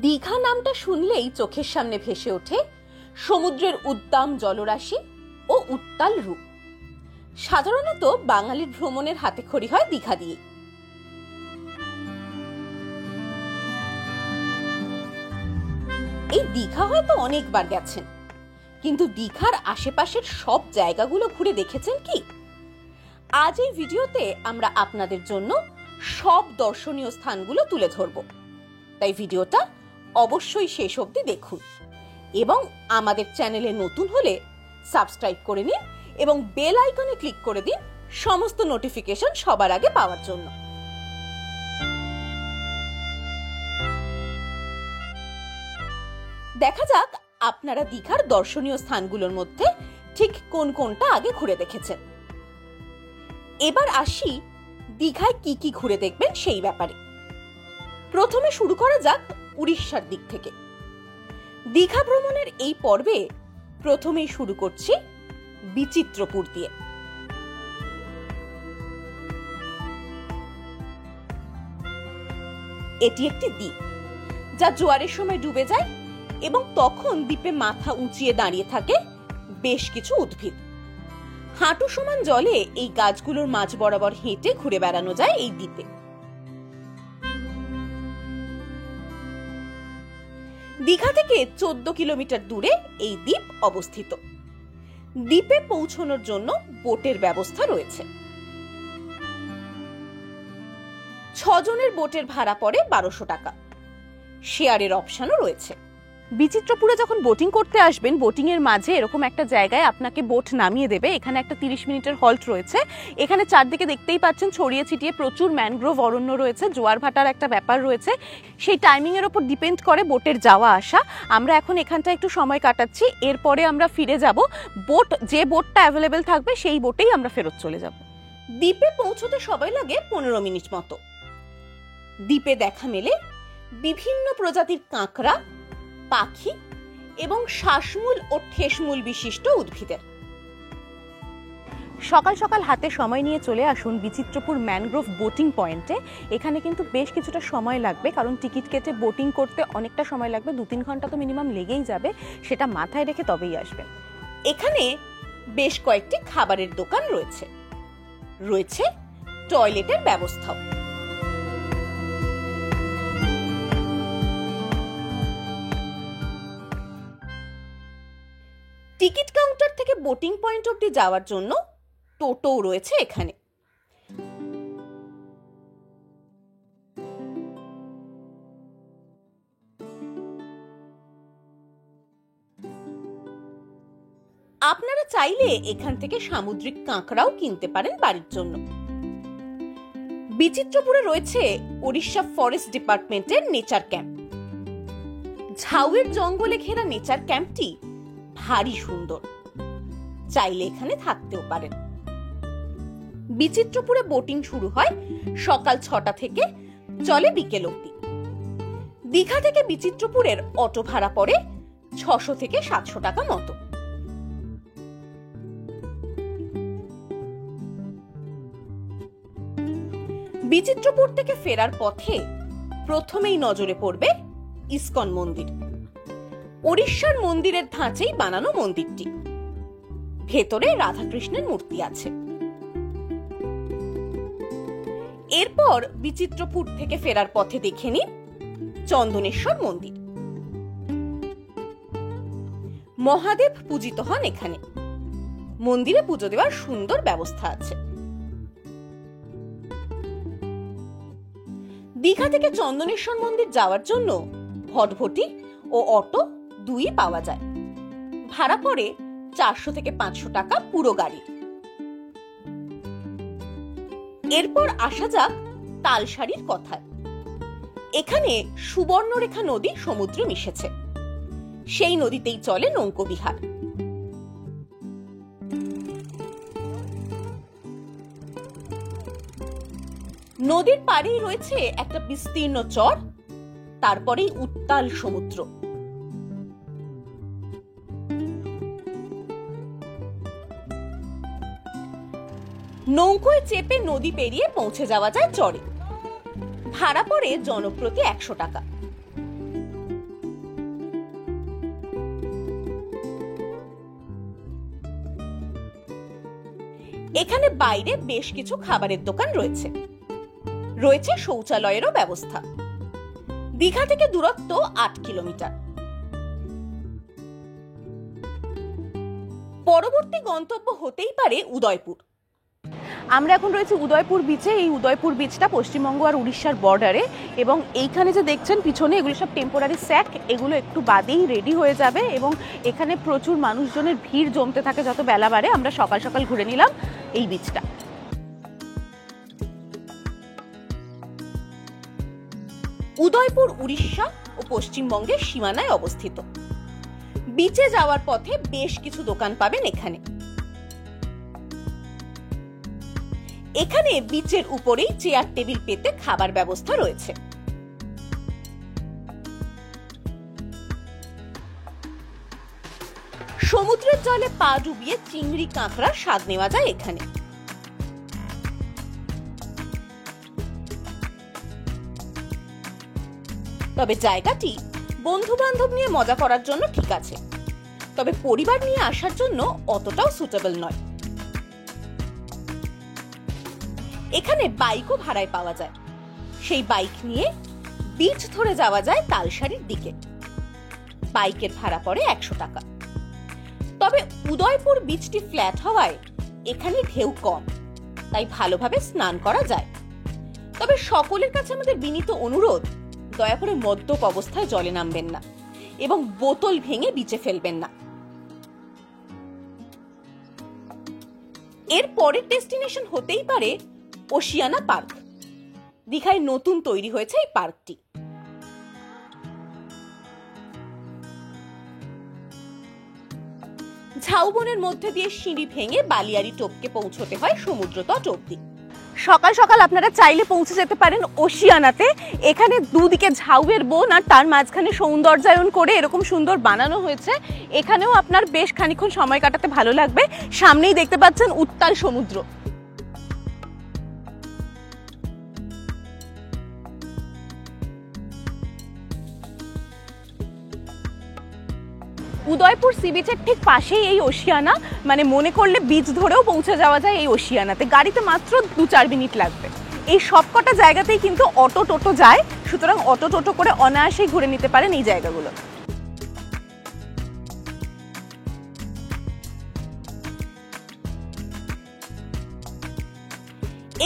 দীঘা নামটা শুনলেই চোখের সামনে ভেসে ওঠে সমুদ্রের উদ্দাম জলরাশি ও উত্তাল রূপ। সাধারণত বাঙালির ভ্রমণের হাতেখড়ি হয় দীঘা দিয়ে। এই দীঘা হয়তো অনেকবার গেছেন, কিন্তু দীঘার আশেপাশের সব জায়গাগুলো ঘুরে দেখেছেন কি? আজ এই ভিডিওতে আমরা আপনাদের জন্য সব দর্শনীয় স্থানগুলো তুলে ধরব, তাই ভিডিওটা অবশ্যই শেষ অবধি দেখুন এবং আমাদের চ্যানেলে নতুন হলে সাবস্ক্রাইব করে নিন এবং বেল আইকনে ক্লিক করে দিন সমস্ত নোটিফিকেশন সবার আগে পাওয়ার জন্য। দেখা যাক আপনারা দীঘার দর্শনীয় স্থানগুলোর মধ্যে ঠিক কোন কোনটা আগে ঘুরে দেখেছেন। এবার আসি দীঘায় কি কি ঘুরে দেখবেন সেই ব্যাপারে। প্রথমে শুরু করা যাক উড়িষ্যার দিক থেকে। দীঘা ভ্রমণের এই পর্বে প্রথমেই শুরু করছি বিচিত্রপুর দিয়ে। এটি একটি দ্বীপ যা জোয়ারের সময় ডুবে যায় এবং তখন দ্বীপে মাথা উঁচিয়ে দাঁড়িয়ে থাকে বেশ কিছু উদ্ভিদ। হাঁটু সমান জলে এই গাছগুলোর মাঝ বরাবর হেঁটে ঘুরে বেড়ানো যায় এই দ্বীপে। দীঘা থেকে 14 কিলোমিটার দূরে এই দ্বীপ অবস্থিত। দ্বীপে পৌঁছানোর জন্য বোটের ব্যবস্থা রয়েছে। 6 জনের বোটের ভাড়া পড়ে 1200 টাকা। শেয়ারের অপশনও রয়েছে। বিচিত্রপুরে যখন বোটিং করতে আসবেন, বোটিং এর মাঝে এরকম একটা জায়গায় আপনাকে বোট নামিয়ে দেবে। এখানে একটা 30 মিনিটের হল্ট রয়েছে। এখানে চারদিকে দেখতেই পাচ্ছেন ছড়িয়ে ছিটিয়ে প্রচুর ম্যানগ্রোভ অরণ্য রয়েছে, জোয়ার ভাটার একটা ব্যাপার রয়েছে। সেই টাইমিং এর উপর ডিপেন্ড করে বোটের যাওয়া আসা। আমরা এখন এখানটা একটু সময় কাটাচ্ছি, এরপরে আমরা ফিরে যাব। যে বোটটা অ্যাভেলেবেল থাকবে সেই বোটেই আমরা ফেরত চলে যাব। দ্বীপে পৌঁছতে সময় লাগে 15 মিনিট মতো। দ্বীপে দেখা মেলে বিভিন্ন প্রজাতির কাঁকড়া, পাখি এবং শ্বাসমূল ও ঠেসমূল বিশিষ্ট উদ্ভিদের। সকাল সকাল হাতে সময় নিয়ে চলে আসুন বিচিত্রপুর ম্যানগ্রোভ বোটিং পয়েন্টে। এখানে কিন্তু বেশ কিছুটা সময় লাগবে, কারণ টিকিট কেটে বোটিং করতে অনেকটা সময় লাগবে, 2-3 ঘন্টা তো মিনিমাম লেগেই যাবে। সেটা মাথায় রেখে তবেই আসবেন। এখানে বেশ কয়েকটি খাবারের দোকান রয়েছে, রয়েছে টয়লেটের ব্যবস্থাও। টিকিট কাউন্টার থেকে বোটিং পয়েন্ট অবধি যাওয়ার জন্য টোটো রয়েছে এখানে। আপনারা চাইলে এখান থেকে সামুদ্রিক কাঁকড়াও কিনতে পারেন বাড়ির জন্য। বিচিত্রপুরে রয়েছে ওড়িশা ফরেস্ট ডিপার্টমেন্টের নেচার ক্যাম্প। ঝাউয়ের জঙ্গলে ঘেরা নেচার ক্যাম্পটি ভারী সুন্দর, চাইলে এখানে থাকতেও পারেন। বিচিত্রপুরে বোটিং শুরু হয় সকাল 6টা থেকে, চলে বিকেল অবধি। দীঘা থেকে বিচিত্রপুরের অটো ভাড়া পড়ে 600 থেকে 700 টাকা মতো। বিচিত্রপুর থেকে ফেরার পথে প্রথমেই নজরে পড়বে ইসকন মন্দির। ওড়িশার মন্দিরের ধাঁচেই বানানো মন্দিরটি। ভেতরে রাধাকৃষ্ণের মূর্তি আছে। এরপর বিচিত্রপুর থেকে ফেরার পথে দেখে নিন চন্দনেশ্বর মন্দির। মহাদেব পূজিত হন এখানে। মন্দিরে পুজো দেওয়ার সুন্দর ব্যবস্থা আছে। দীঘা থেকে চন্দনেশ্বর মন্দির যাওয়ার জন্য ভটভটি ও অটো দুই পাওয়া যায়। ভাড়া পড়ে 400 থেকে 500 টাকা পুরো গাড়ি। এরপর আসা যাক তালসারির কথায়। এখানে সুবর্ণরেখা নদী সমুদ্রে মিশেছে। সেই নদীতেই চলে নৌকোবিহার। নদীর পাড়েই রয়েছে একটা বিস্তীর্ণ চর, তারপরেই উত্তাল সমুদ্র। নৌকোয় চেপে নদী পেরিয়ে পৌঁছে যাওয়া যায় চরে। ভাড়া পড়ে জনপ্রতি 100 টাকা। এখানে বাইরে বেশ কিছু খাবারের দোকান রয়েছে, রয়েছে শৌচালয়েরও ব্যবস্থা। দীঘা থেকে দূরত্ব 8 কিলোমিটার। পরবর্তী গন্তব্য হতেই পারে উদয়পুর। আমরা এখন রয়েছে উদয়পুর বিচে। এই উদয়পুর বিচটা পশ্চিমবঙ্গ আর উড়িষ্যার বর্ডারে, এবং এইখানে যে দেখছেন পিছনে, এগুলো সব টেম্পোরারি স্যাক। এগুলো একটু বাদেই রেডি হয়ে যাবে, এবং এখানে প্রচুর মানুষজনের ভিড় জমতে থাকে যত বেলা বাড়ে। আমরা সকাল সকাল ঘুরে নিলাম এই বিচটা। উদয়পুর উড়িষ্যা ও পশ্চিমবঙ্গের সীমানায় অবস্থিত। বিচে যাওয়ার পথে বেশ কিছু দোকান পাবেন এখানে। এখানে বিচের উপরেই চেয়ার টেবিল পেতে খাবার ব্যবস্থা রয়েছে। সমুদ্রের জলে পা ডুবিয়ে চিংড়ি কাঁকড়ার স্বাদ নেওয়া যায় এখানে। তবে জায়গাটি বন্ধু বান্ধব নিয়ে মজা করার জন্য ঠিক আছে, তবে পরিবার নিয়ে আসার জন্য অতটাও সুটেবল নয়। এখানে বাইকও ভাড়ায় পাওয়া যায়। সেই বাইক নিয়ে বিচ ধরে যাওয়া যায় তালসারির দিকে। বাইকের ভাড়া পড়ে 100 টাকা। তবে উদয়পুর বিচটি ফ্ল্যাট হওয়ায় এখানে ঢেউ কম, তাই ভালোভাবে স্নান করা যায়। তবে সকলের কাছে আমাদের বিনীত অনুরোধ, দয়া করে মদ্যপ অবস্থায় জলে নামবেন না এবং বোতল ভেঙে বিচে ফেলবেন না। এর পরের ডেস্টিনেশন হতেই পারে ওশিয়ানা পার্ক। দীঘায় নতুন তৈরি হয়েছে এই পার্কটি। ঝাউবনের মধ্যে দিয়ে সিঁড়ি ভেঙে বালিয়াড়ি টপকে পৌঁছতে হয় সমুদ্র তট অবধি। সকাল সকাল আপনারা চাইলে পৌঁছে যেতে পারেন ওশিয়ানাতে। এখানে দুদিকে ঝাউয়ের বন, আর তার মাঝখানে সৌন্দর্যায়ন করে এরকম সুন্দর বানানো হয়েছে। এখানেও আপনার বেশ খানিকক্ষণ সময় কাটাতে ভালো লাগবে। সামনেই দেখতে পাচ্ছেন উত্তাল সমুদ্র। উদয়পুর সি বিচের ঠিক পাশেই এই ওশিয়ানা, মানে মনে করলে বিচ ধরেও পৌঁছে যাওয়া যায় এই ওশিয়ানাতে। গাড়িতে মাত্র 2-4 মিনিট লাগবে। এই সবকটা জায়গাতেই কিন্তু অটো টোটো যায়, সুতরাং অটো টোটো করে অনায়াসেই ঘুরে নিতে পারেন এই জায়গাগুলো।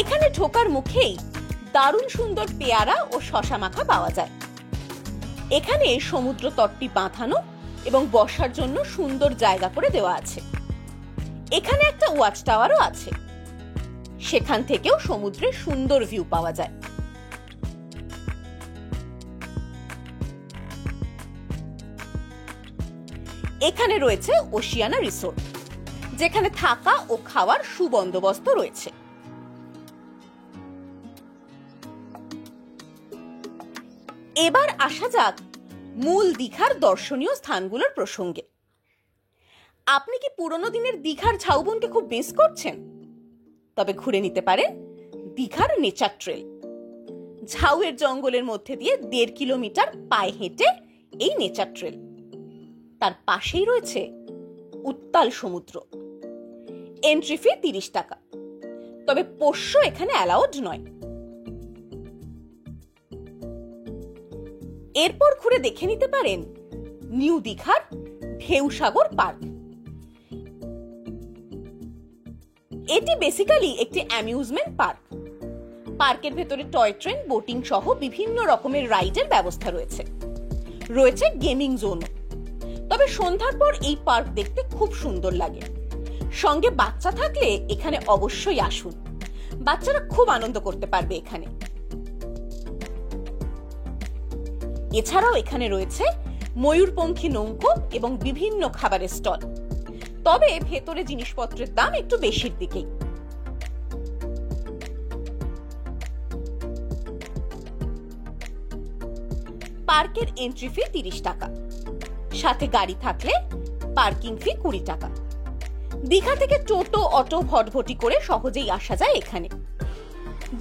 এখানে ঢোকার মুখেই দারুণ সুন্দর পেয়ারা ও শশা মাখা পাওয়া যায়। এখানে সমুদ্র তটটি বাঁধানো এবং বসার জন্য সুন্দর জায়গা করে দেওয়া আছে। এখানে একটা ওয়াচ টাওয়ারও আছে, সেখান থেকেও সমুদ্রের সুন্দর ভিউ পাওয়া যায়। এখানে রয়েছে ওশিয়ানা রিসোর্ট, যেখানে থাকা ও খাওয়ার সুবন্দোবস্ত রয়েছে। এবার আসা যাক মূল দীঘার দর্শনীয় স্থানগুলোর প্রসঙ্গে। আপনি কি পুরনো দিনের দীঘার ঝাউবনকে খুব মিস করছেন? তবে ঘুরে নিতে পারেন দীঘার নেচার ট্রেল। ঝাউয়ের জঙ্গলের মধ্যে দিয়ে 1.5 কিলোমিটার পায়ে হেঁটে এই নেচার ট্রেল। তার পাশেই রয়েছে উত্তাল সমুদ্র। এন্ট্রি ফি 30 টাকা, তবে পোষ্য এখানে অ্যালাউড নয়। এরপর ঘুরে দেখে নিতে পারেন নিউ দীঘার ঢেউসাগর পার্ক। এটি বেসিক্যালি একটি অ্যামিউজমেন্ট পার্ক। পার্কের ভেতরে টয় ট্রেন, বোটিং সহ বিভিন্ন রকমের রাইডের ব্যবস্থা রয়েছে। রয়েছে গেমিং জোন। তবে সন্ধ্যার পর এই পার্ক দেখতে খুব সুন্দর লাগে। সঙ্গে বাচ্চা থাকলে এখানে অবশ্যই আসুন, বাচ্চারা খুব আনন্দ করতে পারবে এখানে। এছাড়াও এখানে রয়েছে ময়ূরপঙ্খী নৌকো এবং বিভিন্ন খাবারের স্টল। তবে ভেতরে জিনিসপত্রের দাম একটু বেশির দিকেই। পার্কের এন্ট্রি ফি 30 টাকা, সাথে গাড়ি থাকলে পার্কিং ফি 20 টাকা। দীঘা থেকে টোটো, অটো, ভটভটি করে সহজেই আসা যায় এখানে।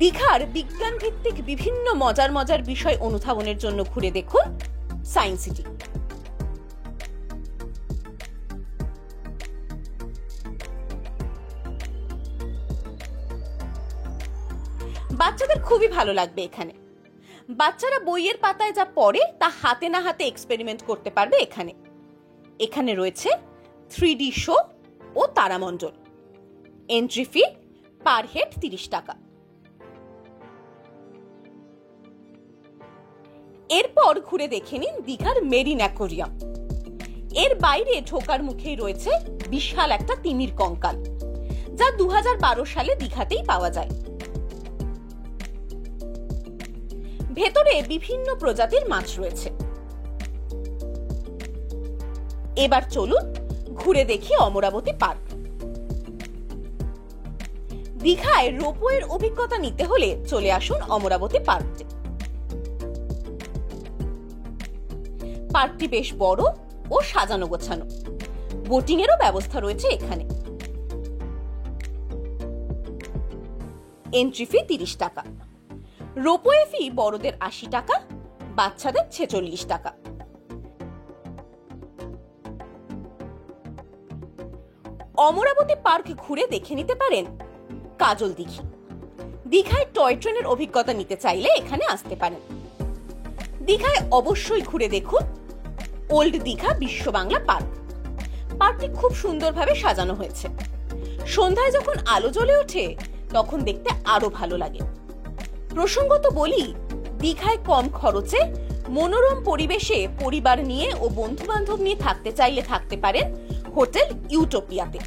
দীঘার বিজ্ঞান ভিত্তিক বিভিন্ন মজার মজার বিষয় অনুধাবনের জন্য ঘুরে দেখুন সায়েন্স সিটি। বাচ্চাদের খুবই ভালো লাগবে এখানে। বাচ্চারা বইয়ের পাতায় যা পড়ে তা হাতে না হাতে এক্সপেরিমেন্ট করতে পারবে এখানে। এখানে রয়েছে 3D শো ও তারামণ্ডল। এন্ট্রি ফি পার হেড 30 টাকা। এরপর ঘুরে দেখে নিন দীঘার মেরিন অ্যাকোরিয়াম। এর বাইরে ঢোকার মুখেই রয়েছে বিশাল একটা তিমির কঙ্কাল, যা 2012 সালে দীঘাতেই পাওয়া যায়। ভেতরে বিভিন্ন প্রজাতির মাছ রয়েছে। এবার চলুন ঘুরে দেখি অমরাবতী পার্ক। দীঘায় রোপওয়ের অভিজ্ঞতা নিতে হলে চলে আসুন অমরাবতী পার্কে। পার্কটি বেশ বড় ও সাজানো গোছানো। বোটিং এরও ব্যবস্থা রয়েছে এখানে। এন্ট্রি ফি 30 টাকা। রোপওয়ে ফি বড়দের 80 টাকা, বাচ্চাদের 46 টাকা। অমরাবতী পার্ক ঘুরে দেখে নিতে পারেন কাজল দিঘি। দীঘায় টয় ট্রেনের অভিজ্ঞতা নিতে চাইলে এখানে আসতে পারেন। দীঘায় অবশ্যই ঘুরে দেখুন ওল্ড দীঘা বিশ্ব বাংলা পার্ক। পার্কটি খুব সুন্দরভাবে সাজানো হয়েছে। সন্ধ্যায় যখন আলো জ্বলে ওঠে তখন দেখতে আরো ভালো লাগে। প্রসঙ্গত বলি, দীঘায় কম খরচে মনোরম পরিবেশে পরিবার নিয়ে ও বন্ধু বান্ধব নিয়ে থাকতে চাইলে থাকতে পারেন হোটেল ইউটোপিয়াতে।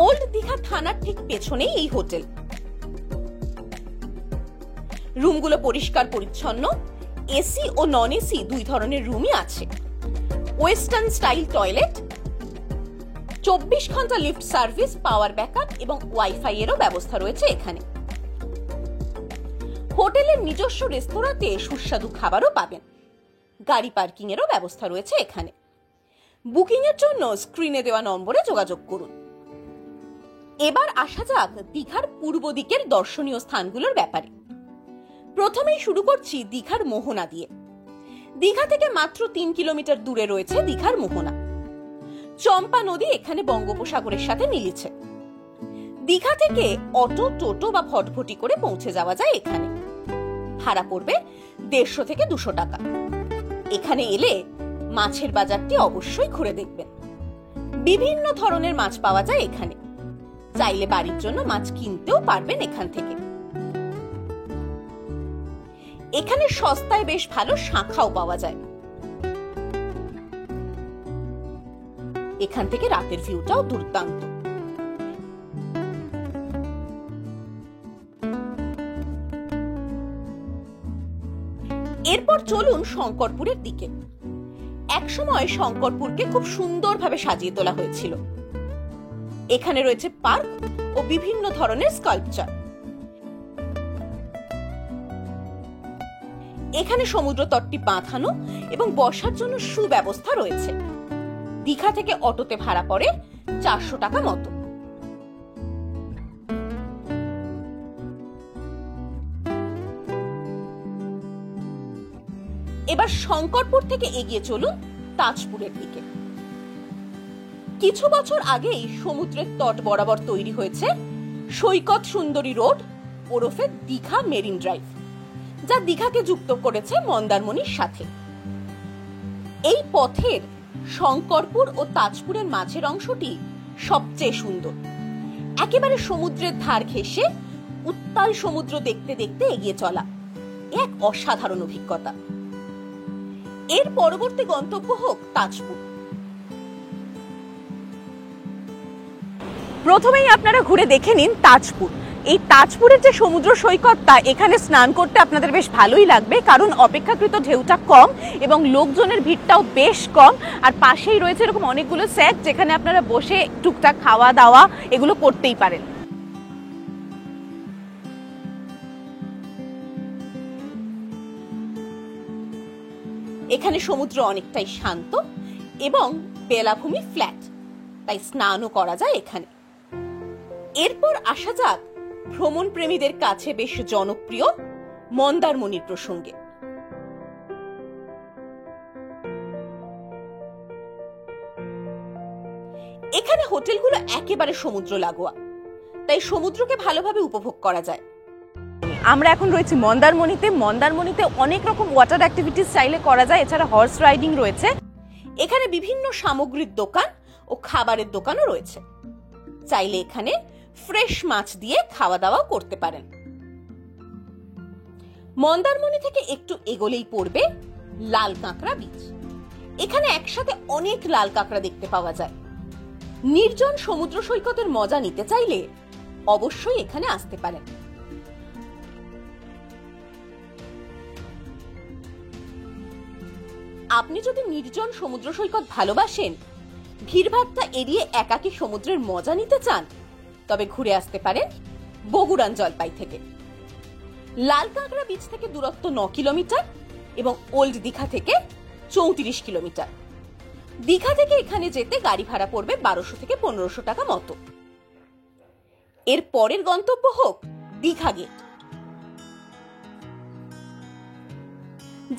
ওল্ড দীঘা থানার ঠিক পেছনেই এই হোটেল। রুমগুলো পরিষ্কার পরিচ্ছন্ন। এসি ও নন এসি দুই ধরনের রুমই আছে। ওয়েস্টার্ন স্টাইল টয়লেট, 24 ঘন্টা লিফট সার্ভিস, পাওয়ার ব্যাকআপ এবং ওয়াইফাই এরও ব্যবস্থা রয়েছে এখানে। হোটেলের নিজস্ব রেস্তোরাঁতে সুস্বাদু খাবারও পাবেন। গাড়ি পার্কিং এরও ব্যবস্থা রয়েছে এখানে। বুকিং এর জন্য স্ক্রিনে দেওয়া নম্বরে যোগাযোগ করুন। এবার আসা যাক দীঘার পূর্ব দিকের দর্শনীয় স্থানগুলোর ব্যাপারে। প্রথমেই শুরু করছি দীঘার মোহনা দিয়ে। দীঘা থেকে মাত্র 3 কিলোমিটার দূরে রয়েছে দীঘার মোহনা। চম্পা নদী এখানে বঙ্গোপসাগরের সাথে মিলেছে। দীঘা থেকে অটো, টোটো বা ভটভটি করে পৌঁছে যাওয়া যায় এখানে। ভাড়া পড়বে 150 থেকে 200 টাকা। এখানে এলে মাছের বাজারটি অবশ্যই ঘুরে দেখবেন। বিভিন্ন ধরনের মাছ পাওয়া যায় এখানে। চাইলে বাড়ির জন্য মাছ কিনতেও পারবেন এখান থেকে। এখানে সস্তায় বেশ ভালো শাঁখাও পাওয়া যায়। এখান থেকে রাতের ভিউটাও দুর্দান্ত। এরপর চলুন শঙ্করপুরের দিকে। একসময় শঙ্করপুরকে খুব সুন্দরভাবে সাজিয়ে তোলা হয়েছিল। এখানে রয়েছে পার্ক ও বিভিন্ন ধরনের স্কাল্পচার। এখানে সমুদ্র তটটি বাঁধানো এবং বসার জন্য সুব্যবস্থা রয়েছে। দীঘা থেকে অটোতে ভাড়া পড়ে 400 টাকা মতো। এবার শঙ্করপুর থেকে এগিয়ে চলুন তাজপুরের দিকে। কিছু বছর আগেই সমুদ্রের তট বরাবর তৈরি হয়েছে সৈকত সুন্দরী রোড ওরফে দীঘা মেরিন ড্রাইভ, যা দীঘাকে যুক্ত করেছে মন্দারমণির সাথে। এই পথের শঙ্করপুর ও তাজপুরের মাঝের অংশটি সবচেয়ে সুন্দর। একেবারে সমুদ্রের ধার ঘেঁষে উত্তাল সমুদ্র দেখতে দেখতে এগিয়ে চলা এক অসাধারণ অভিজ্ঞতা। এর পরবর্তী গন্তব্য হোক তাজপুর। প্রথমেই আপনারা ঘুরে দেখে নিন তাজপুর। এই তাজপুরের যে সমুদ্র সৈকতটা, এখানে স্নান করতে আপনাদের বেশ ভালোই লাগবে, কারণ অপেক্ষাকৃত ঢেউটা কম এবং লোকজনের ভিড়টাও বেশ কম। আর পাশেই রয়েছে এরকম অনেকগুলো সেট, যেখানে আপনারা বসে টুকটাক খাওয়া দাওয়া এগুলো করতেই পারেন। এখানে সমুদ্র অনেকটাই শান্ত এবং বেলাভূমি ফ্ল্যাট, তাই স্নানও করা যায় এখানে। এরপর আসা যাক ভ্রমণ প্রেমীদের কাছে বেশ জনপ্রিয় মন্দারমণির প্রসঙ্গে। এখানে হোটেলগুলো একেবারে সমুদ্র লাগোয়া। তাই সমুদ্রকে ভালোভাবে উপভোগ করা যায়। আমরা এখন রয়েছি মন্দারমণিতে। মন্দারমণিতে অনেক রকম ওয়াটার অ্যাক্টিভিটিস চাইলে করা যায়। এছাড়া হর্স রাইডিং রয়েছে। এখানে বিভিন্ন সামগ্রীর দোকান ও খাবারের দোকানও রয়েছে। চাইলে এখানে ফ্রেশ মাছ দিয়ে খাওয়া দাওয়া করতে পারেন। মন্দারমণি থেকে একটু এগোলেই পড়বে লাল কাঁকড়া বিচ। এখানে একসাথে অনেক লাল কাঁকড়া দেখতে পাওয়া যায়। নির্জন সমুদ্র সৈকতের মজা নিতে চাইলে অবশ্যই এখানে আসতে পারেন। আপনি যদি নির্জন সমুদ্র সৈকত ভালোবাসেন, ভিড়ভাট্টা এড়িয়ে একাকী সমুদ্রের মজা নিতে চান, তবে ঘুরে আসতে পারেন বগুড়ান জলপাই থেকে। লাল কাঁকড়া বিচ থেকে দূরত্ব 9 কিলোমিটার এবং ওল্ড দীঘা থেকে 34 কিলোমিটার। দীঘা থেকে এখানে যেতে গাড়ি ভাড়া পড়বে 1200 থেকে 1500 টাকা মতো। এর পরের গন্তব্য হোক দীঘা গেট।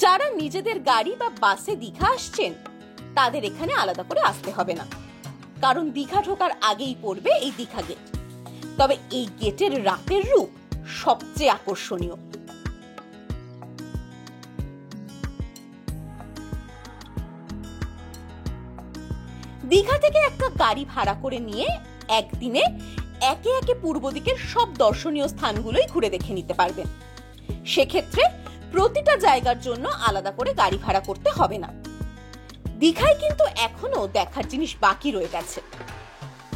যারা নিজেদের গাড়ি বা বাসে দীঘা আসছেন, তাদের এখানে আলাদা করে আসতে হবে না, কারণ দীঘা ঢোকার আগেই পড়বে এই দীঘা গেট। তবে এই গেটের রাতের রূপ সবচেয়ে আকর্ষণীয়। দীঘা থেকে একটা গাড়ি ভাড়া করে নিয়ে একদিনে একে একে পূর্ব দিকের সব দর্শনীয় স্থানগুলোই ঘুরে দেখে নিতে পারবেন। সেক্ষেত্রে প্রতিটা জায়গার জন্য আলাদা করে গাড়ি ভাড়া করতে হবে না। দীঘায় কিন্তু এখনো দেখার জিনিস বাকি রয়ে গেছে।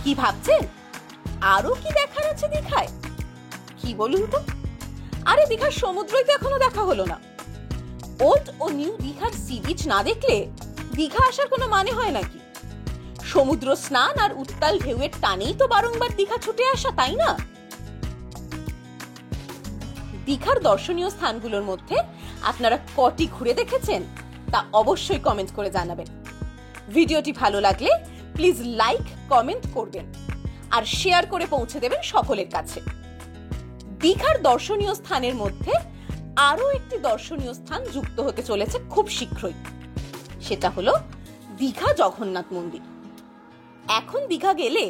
কি ভাবছেন, আরো কি দেখার আছে দীঘায়? কি বলুন তো? আরে দীঘার সমুদ্রই তো এখনো দেখা হলো না। ওল্ড ও নিউ দীঘার সি বিচ না দেখলে দীঘা আসার কোনো মানে হয় নাকি? সমুদ্র স্নান আর উত্তাল ঢেউয়ের টানেই তো বারংবার দীঘা ছুটে আসা, তাই না? দীঘার দর্শনীয় স্থানগুলোর মধ্যে আপনারা কটি ঘুরে দেখেছেন তা অবশ্যই কমেন্ট করে জানাবেন। ভিডিওটি ভালো লাগলে প্লিজ লাইক কমেন্ট করবেন আর শেয়ার করে পৌঁছে দেবেন সকলের কাছে। দীঘার দর্শনীয় স্থানের মধ্যে আরো একটি দর্শনীয় স্থান যুক্ত হতে চলেছে খুব শীঘ্রই। সেটা হলো দীঘা জগন্নাথ মন্দির। এখন দীঘা গেলে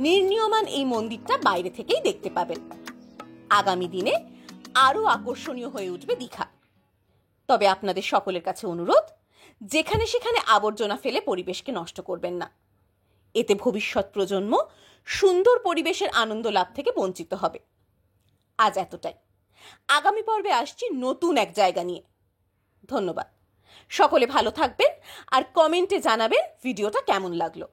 নির্মীয়মান এই মন্দিরটা বাইরে থেকেই দেখতে পাবেন। আগামী দিনে আরো আকর্ষণীয় হয়ে উঠবে দীঘা। তবে আপনাদের সকলের কাছে অনুরোধ, যেখানে সেখানে আবর্জনা ফেলে পরিবেশকে নষ্ট করবেন না। এতে ভবিষ্যৎ প্রজন্ম সুন্দর পরিবেশের আনন্দ লাভ থেকে বঞ্চিত হবে। আজ এতটাই। আগামী পর্বে আসছি নতুন এক জায়গা নিয়ে। ধন্যবাদ। সকলে ভালো থাকবেন আর কমেন্টে জানাবেন ভিডিওটা কেমন লাগলো।